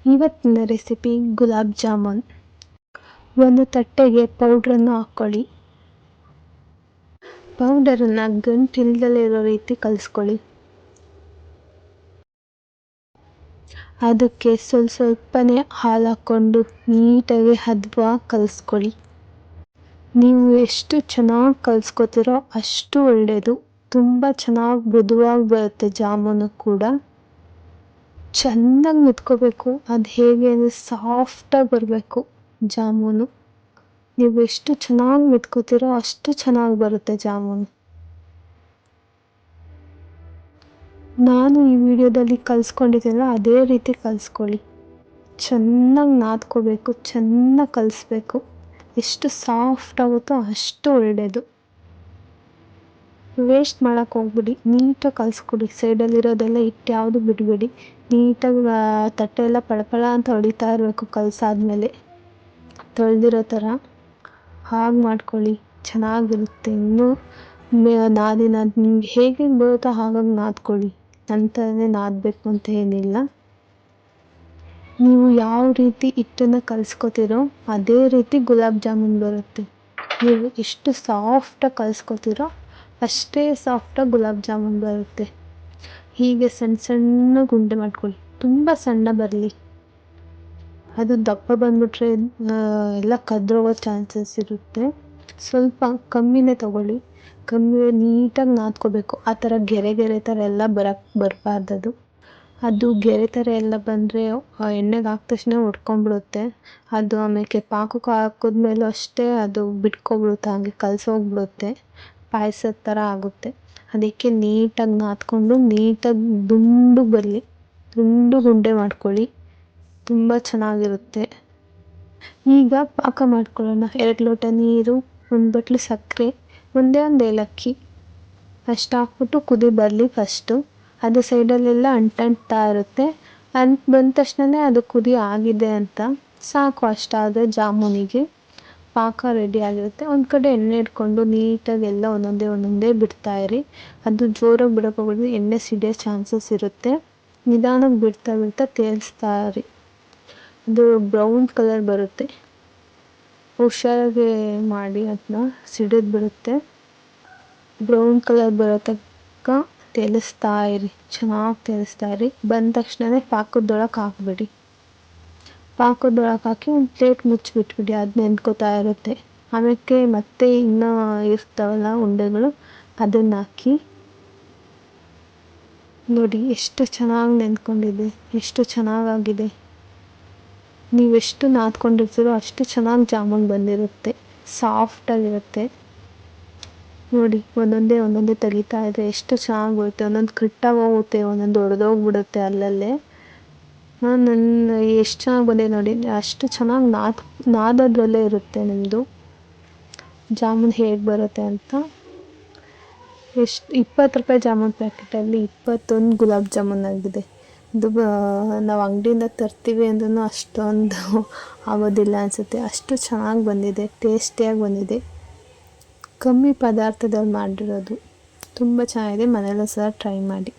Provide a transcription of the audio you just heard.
ಇವತ್ತಿನ ರೆಸಿಪಿ ಗುಲಾಬ್ ಜಾಮೂನ್. ಒಂದು ತಟ್ಟೆಗೆ ಪೌಡ್ರನ್ನು ಹಾಕ್ಕೊಳ್ಳಿ. ಪೌಡರನ್ನು ಗಂಟಿಲ್ದಲೇ ಇರೋ ರೀತಿ ಕಲಿಸ್ಕೊಳ್ಳಿ. ಅದಕ್ಕೆ ಸ್ವಲ್ಪನೇ ಹಾಲು ಹಾಕ್ಕೊಂಡು ನೀಟಾಗಿ ಹದವಾಗಿ ಕಲಿಸ್ಕೊಳ್ಳಿ. ನೀವು ಎಷ್ಟು ಚೆನ್ನಾಗಿ ಕಲಿಸ್ಕೊತೀರೋ ಅಷ್ಟು ಒಳ್ಳೆಯದು. ತುಂಬ ಚೆನ್ನಾಗಿ ಮೃದುವಾಗಿ ಬರುತ್ತೆ ಜಾಮೂನು ಕೂಡ. ಚೆನ್ನಾಗಿ ಮೆತ್ಕೋಬೇಕು. ಅದು ಹೇಗೆ ಅಂದರೆ ಸಾಫ್ಟಾಗಿ ಬರಬೇಕು ಜಾಮೂನು. ನೀವು ಎಷ್ಟು ಚೆನ್ನಾಗಿ ಮೆತ್ಕೋತೀರೋ ಅಷ್ಟು ಚೆನ್ನಾಗಿ ಬರುತ್ತೆ ಜಾಮೂನು. ನಾನು ಈ ವಿಡಿಯೋದಲ್ಲಿ ಕಲಿಸ್ಕೊಂಡಿದ್ದೆಲ್ಲ ಅದೇ ರೀತಿ ಕಲಿಸ್ಕೊಳ್ಳಿ. ಚೆನ್ನಾಗಿ ನಾದ್ಕೋಬೇಕು, ಚೆನ್ನಾಗಿ ಕಲಿಸ್ಬೇಕು. ಎಷ್ಟು ಸಾಫ್ಟ್ ಆಗುತ್ತೋ ಅಷ್ಟು ಒಳ್ಳೆಯದು. ವೇಸ್ಟ್ ಮಾಡೋಕ್ಕೆ ಹೋಗ್ಬಿಡಿ, ನೀಟಾಗಿ ಕಲಿಸ್ಕೊಡಿ. ಸೈಡಲ್ಲಿರೋದೆಲ್ಲ ಹಿಟ್ಟು ಯಾವುದು ಬಿಡಬೇಡಿ. ನೀಟಾಗಿ ತಟ್ಟೆ ಎಲ್ಲ ಪಳಪಳ ಅಂತ ಹೊಡಿತಾ ಇರಬೇಕು ಕಲಸಾದ್ಮೇಲೆ, ತೊಳೆದಿರೋ ಥರ. ಹಾಗೆ ಮಾಡ್ಕೊಳ್ಳಿ, ಚೆನ್ನಾಗಿರುತ್ತೆ. ಇನ್ನೂ ನಾದಿ ನಿಮ್ಗೆ ಹೇಗೆ ಬರುತ್ತೋ ಹಾಗಾಗಿ ನಾದ್ಕೊಳ್ಳಿ. ನಂತರನೇ ನಾದಬೇಕು ಅಂತ ಏನಿಲ್ಲ. ನೀವು ಯಾವ ರೀತಿ ಹಿಟ್ಟನ್ನು ಕಲಿಸ್ಕೊತೀರೋ ಅದೇ ರೀತಿ ಗುಲಾಬ್ ಜಾಮೂನ್ ಬರುತ್ತೆ. ನೀವು ಎಷ್ಟು ಸಾಫ್ಟಾಗಿ ಕಲಿಸ್ಕೊತೀರೋ ಅಷ್ಟೇ ಸಾಫ್ಟಾಗಿ ಗುಲಾಬ್ ಜಾಮೂನ್ ಬರುತ್ತೆ. ಹೀಗೆ ಸಣ್ಣ ಸಣ್ಣ ಗುಂಡೆ ಮಾಡ್ಕೊಳ್ಳಿ. ತುಂಬ ಸಣ್ಣ ಬರಲಿ. ಅದು ದಪ್ಪ ಬಂದುಬಿಟ್ರೆ ಎಲ್ಲ ಕದ್ರೋಗೋ ಚಾನ್ಸಸ್ ಇರುತ್ತೆ. ಸ್ವಲ್ಪ ಕಮ್ಮಿನೇ ತೊಗೊಳ್ಳಿ. ಕಮ್ಮಿ ನೀಟಾಗಿ ನಾದ್ಕೋಬೇಕು. ಆ ಥರ ಗೆರೆ ಗೆರೆ ಥರ ಎಲ್ಲ ಬರಬಾರ್ದದು. ಅದು ಗೆರೆ ಥರ ಎಲ್ಲ ಬಂದರೆ ಎಣ್ಣೆಗೆ ಹಾಕಿದ ತಕ್ಷಣ ಒಡ್ಕೊಂಡ್ಬಿಡುತ್ತೆ. ಅದು ಆಮೇಲೆ ಪಾಕಕ್ಕೆ ಹಾಕಿದ್ಮೇಲೂ ಅಷ್ಟೇ ಅದು ಬಿಟ್ಕೊಬಿಡುತ್ತೆ, ಹಾಗೆ ಕಲಸೋಗ್ಬಿಡುತ್ತೆ. ಪಾಯಸದ ಥರ ಆಗುತ್ತೆ. ಅದಕ್ಕೆ ನೀಟಾಗಿ ನಾದ್ಕೊಂಡು ನೀಟಾಗಿ ದುಂಡು ಬರಲಿ, ದುಂಡು ಗುಂಡೆ ಮಾಡ್ಕೊಳ್ಳಿ. ತುಂಬ ಚೆನ್ನಾಗಿರುತ್ತೆ. ಈಗ ಪಾಕ ಮಾಡ್ಕೊಳ್ಳೋಣ. 2 ಲೋಟ ನೀರು, 1 ಬಟ್ಲು ಸಕ್ಕರೆ, ಒಂದೇ ಒಂದು ಏಲಕ್ಕಿ ಅಷ್ಟು ಹಾಕ್ಬಿಟ್ಟು ಕುದಿ ಬರಲಿ ಫಸ್ಟು. ಅದು ಸೈಡಲ್ಲೆಲ್ಲ ಅಂಟ್ತಾ ಇರುತ್ತೆ. ಬಂದ ತಕ್ಷಣವೇ ಅದು ಕುದಿ ಆಗಿದೆ ಅಂತ ಸಾಕು. ಅಷ್ಟಾದರೆ ಜಾಮೂನಿಗೆ ಪಾಕ ರೆಡಿ ಆಗಿರುತ್ತೆ. ಒಂದು ಕಡೆ ಎಣ್ಣೆ ಇಟ್ಕೊಂಡು ನೀಟಾಗಿ ಎಲ್ಲ ಒಂದೊಂದೇ ಬಿಡ್ತಾಯಿರಿ. ಅದು ಜೋರಾಗಿ ಬಿಡೋಕೆ ಹೋಗ್ಬಿಡಿ, ಎಣ್ಣೆ ಸಿಡಿಯೋ ಚಾನ್ಸಸ್ ಇರುತ್ತೆ. ನಿಧಾನಕ್ಕೆ ಬಿಡ್ತಾ ತೇಲಿಸ್ತಾ ಇರಿ. ಅದು ಬ್ರೌನ್ ಕಲರ್ ಬರುತ್ತೆ. ಹುಷಾರಾಗಿ ಮಾಡಿ, ಅದನ್ನ ಸಿಡಿದು ಬಿಡುತ್ತೆ. ಬ್ರೌನ್ ಕಲರ್ ಬರೋ ತನಕ ತೇಲಿಸ್ತಾ ಇರಿ, ಚೆನ್ನಾಗಿ ತೇಲಿಸ್ತಾ ಇರಿ. ಬಂದ ತಕ್ಷಣವೇ ಪಾಕದೊಳಗೆ ಹಾಕ್ಬಿಡಿ. ಪಾಕದೊಳಗೆ ಹಾಕಿ ಒಂದು ಪ್ಲೇಟ್ ಮುಚ್ಚಿಬಿಟ್ಬಿಡಿ. ಅದು ನೆಂದ್ಕೋತಾ ಇರುತ್ತೆ. ಆಮೇಲೆ ಮತ್ತೆ ಇನ್ನೂ ಇರ್ತಾವಲ್ಲ ಉಂಡೆಗಳು, ಅದನ್ನು ಹಾಕಿ ನೋಡಿ ಎಷ್ಟು ಚೆನ್ನಾಗಿ ನೆಂದ್ಕೊಂಡಿದೆ, ಎಷ್ಟು ಚೆನ್ನಾಗಾಗಿದೆ. ನೀವೆಷ್ಟು ನಾದ್ಕೊಂಡಿರ್ತೀರೋ ಅಷ್ಟು ಚೆನ್ನಾಗಿ ಜಾಮೂನ್ ಬಂದಿರುತ್ತೆ. ಸಾಫ್ಟಾಗಿರುತ್ತೆ. ನೋಡಿ ಒಂದೊಂದೇ ತೆಗಿತಾ ಇದ್ರೆ ಎಷ್ಟು ಚೆನ್ನಾಗಿ ಬರುತ್ತೆ. ಒಂದೊಂದು ಕಟ್ಟಾಗಿ ಹೋಗುತ್ತೆ, ಒಂದೊಂದು ಒಡೆದೋಗ್ಬಿಡುತ್ತೆ ಅಲ್ಲಲ್ಲೇ. ನನ್ನ ಎಷ್ಟು ಚೆನ್ನಾಗಿ ಬಂದಿದೆ ನೋಡಿ. ಅಷ್ಟು ಚೆನ್ನಾಗಿ ನಾದೋದ್ರಲ್ಲೇ ಇರುತ್ತೆ ನಿಮ್ಮದು ಜಾಮೂನ್ ಹೇಗೆ ಬರುತ್ತೆ ಅಂತ. 20 ರೂಪಾಯಿ ಜಾಮೂನ್ ಪ್ಯಾಕೆಟಲ್ಲಿ 21 ಗುಲಾಬ್ ಜಾಮೂನ್ ಆಗಿದೆ. ಇದು ನಾವು ಅಂಗಡಿಯಿಂದ ತರ್ತೀವಿ ಅಂದ್ರೂ ಅಷ್ಟೊಂದು ಆಗೋದಿಲ್ಲ ಅನಿಸುತ್ತೆ. ಅಷ್ಟು ಚೆನ್ನಾಗಿ ಬಂದಿದೆ, ಟೇಸ್ಟಿಯಾಗಿ ಬಂದಿದೆ. ಕಮ್ಮಿ ಪದಾರ್ಥದಲ್ಲಿ ಮಾಡಿರೋದು. ತುಂಬ ಚೆನ್ನಾಗಿದೆ. ಮನೆಯಲ್ಲೂ ಸಹ ಟ್ರೈ ಮಾಡಿ.